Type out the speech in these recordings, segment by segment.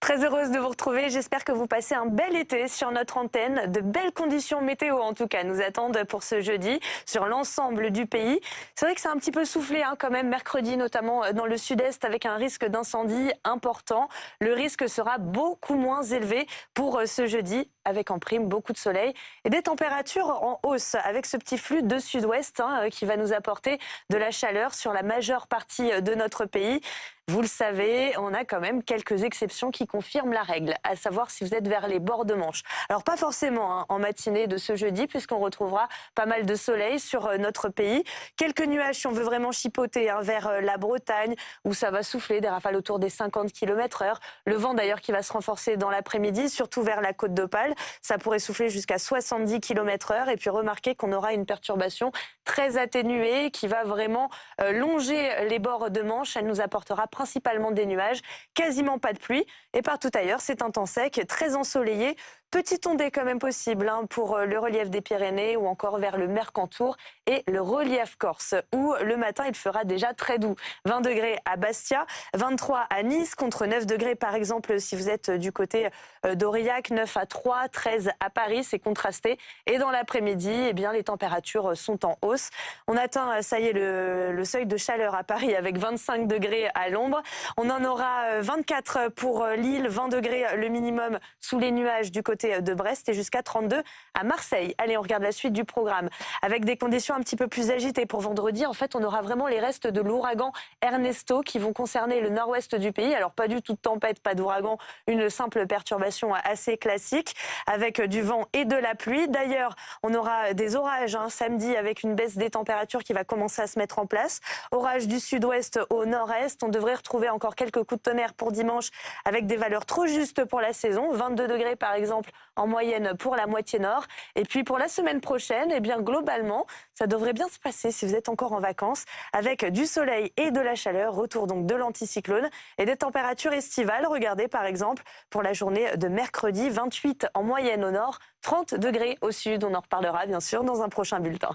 Très heureuse de vous retrouver. J'espère que vous passez un bel été sur notre antenne. De belles conditions météo, en tout cas, nous attendent pour ce jeudi sur l'ensemble du pays. C'est vrai que c'est un petit peu soufflé quand même mercredi, notamment dans le sud-est, avec un risque d'incendie important. Le risque sera beaucoup moins élevé pour ce jeudi, avec en prime beaucoup de soleil et des températures en hausse, avec ce petit flux de sud-ouest qui va nous apporter de la chaleur sur la majeure partie de notre pays. Vous le savez, on a quand même quelques exceptions qui confirment la règle, à savoir si vous êtes vers les bords de Manche. Alors pas forcément en matinée de ce jeudi, puisqu'on retrouvera pas mal de soleil sur notre pays. Quelques nuages si on veut vraiment chipoter vers la Bretagne, où ça va souffler, des rafales autour des 50 km/h. Le vent d'ailleurs qui va se renforcer dans l'après-midi, surtout vers la côte d'Opale. Ça pourrait souffler jusqu'à 70 km/h. Et puis remarquez qu'on aura une perturbation très atténuée qui va vraiment longer les bords de Manche. Elle nous apportera principalement des nuages, quasiment pas de pluie. Et partout ailleurs, c'est un temps sec, très ensoleillé. Petite ondée quand même possible pour le relief des Pyrénées ou encore vers le Mercantour et le relief corse, où le matin il fera déjà très doux. 20 degrés à Bastia, 23 à Nice, contre 9 degrés par exemple si vous êtes du côté d'Aurillac, 9 à 3, 13 à Paris, c'est contrasté. Et dans l'après-midi, eh bien, les températures sont en hausse. On atteint, ça y est, le seuil de chaleur à Paris avec 25 degrés à l'ombre. On en aura 24 pour Lille, 20 degrés le minimum sous les nuages du côté de Brest et jusqu'à 32 à Marseille. Allez, on regarde la suite du programme. Avec des conditions un petit peu plus agitées pour vendredi, en fait, on aura vraiment les restes de l'ouragan Ernesto qui vont concerner le nord-ouest du pays. Alors, pas du tout de tempête, pas d'ouragan, une simple perturbation assez classique avec du vent et de la pluie. D'ailleurs, on aura des orages samedi avec une baisse des températures qui va commencer à se mettre en place. Orage du sud-ouest au nord-est. On devrait retrouver encore quelques coups de tonnerre pour dimanche avec des valeurs trop justes pour la saison. 22 degrés par exemple en moyenne pour la moitié nord. Et puis pour la semaine prochaine, eh bien globalement, ça devrait bien se passer si vous êtes encore en vacances, avec du soleil et de la chaleur, retour donc de l'anticyclone et des températures estivales. Regardez par exemple pour la journée de mercredi, 28 en moyenne au nord, 30 degrés au sud. On en reparlera bien sûr dans un prochain bulletin.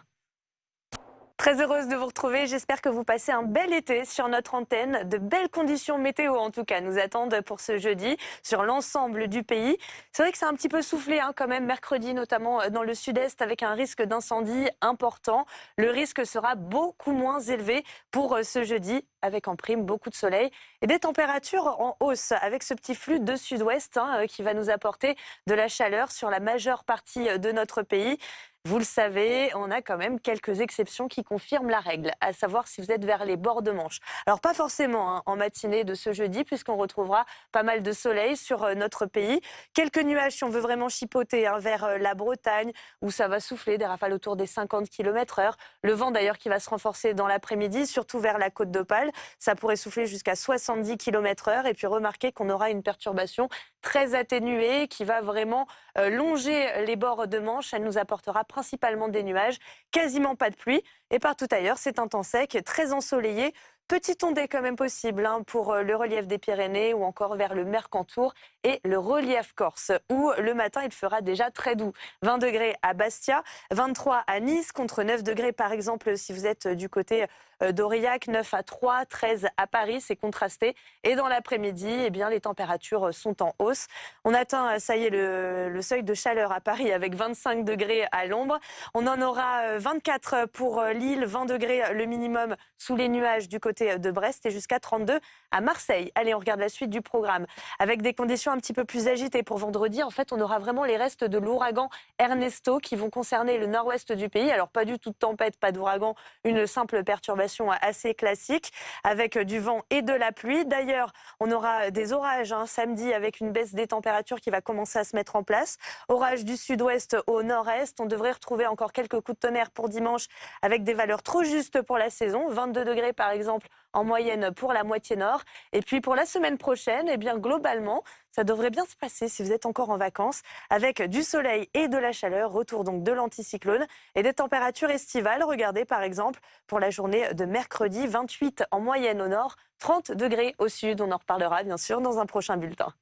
Très heureuse de vous retrouver. J'espère que vous passez un bel été sur notre antenne. De belles conditions météo, en tout cas, nous attendent pour ce jeudi sur l'ensemble du pays. C'est vrai que c'est un petit peu soufflé quand même mercredi, notamment dans le sud-est, avec un risque d'incendie important. Le risque sera beaucoup moins élevé pour ce jeudi, avec en prime beaucoup de soleil et des températures en hausse, avec ce petit flux de sud-ouest qui va nous apporter de la chaleur sur la majeure partie de notre pays. Vous le savez, on a quand même quelques exceptions qui confirment la règle, à savoir si vous êtes vers les bords de Manche. Alors pas forcément en matinée de ce jeudi, puisqu'on retrouvera pas mal de soleil sur notre pays. Quelques nuages si on veut vraiment chipoter vers la Bretagne, où ça va souffler, des rafales autour des 50 km/h. Le vent d'ailleurs qui va se renforcer dans l'après-midi, surtout vers la côte d'Opale. Ça pourrait souffler jusqu'à 70 km/h. Et puis remarquez qu'on aura une perturbation très atténuée qui va vraiment longer les bords de Manche. Elle nous apportera principalement des nuages, quasiment pas de pluie. Et partout ailleurs, c'est un temps sec, très ensoleillé. Petite ondée quand même possible pour le relief des Pyrénées ou encore vers le Mercantour et le relief corse, où le matin il fera déjà très doux. 20 degrés à Bastia, 23 à Nice, contre 9 degrés par exemple si vous êtes du côté d'Aurillac, 9 à 3, 13 à Paris, c'est contrasté. Et dans l'après-midi, eh bien, les températures sont en hausse. On atteint, ça y est, le seuil de chaleur à Paris avec 25 degrés à l'ombre. On en aura 24 pour Lille, 20 degrés le minimum sous les nuages du côté de Brest et jusqu'à 32 à Marseille. Allez, on regarde la suite du programme. Avec des conditions un petit peu plus agitées pour vendredi, en fait, on aura vraiment les restes de l'ouragan Ernesto qui vont concerner le nord-ouest du pays. Alors, pas du tout de tempête, pas d'ouragan, une simple perturbation assez classique avec du vent et de la pluie. D'ailleurs, on aura des orages samedi avec une baisse des températures qui va commencer à se mettre en place. Orage du sud-ouest au nord-est. On devrait retrouver encore quelques coups de tonnerre pour dimanche avec des valeurs trop justes pour la saison. 22 degrés par exemple en moyenne pour la moitié nord. Et puis pour la semaine prochaine, eh bien globalement, ça devrait bien se passer si vous êtes encore en vacances, avec du soleil et de la chaleur, retour donc de l'anticyclone et des températures estivales. Regardez par exemple pour la journée de mercredi, 28 en moyenne au nord, 30 degrés au sud. On en reparlera bien sûr dans un prochain bulletin.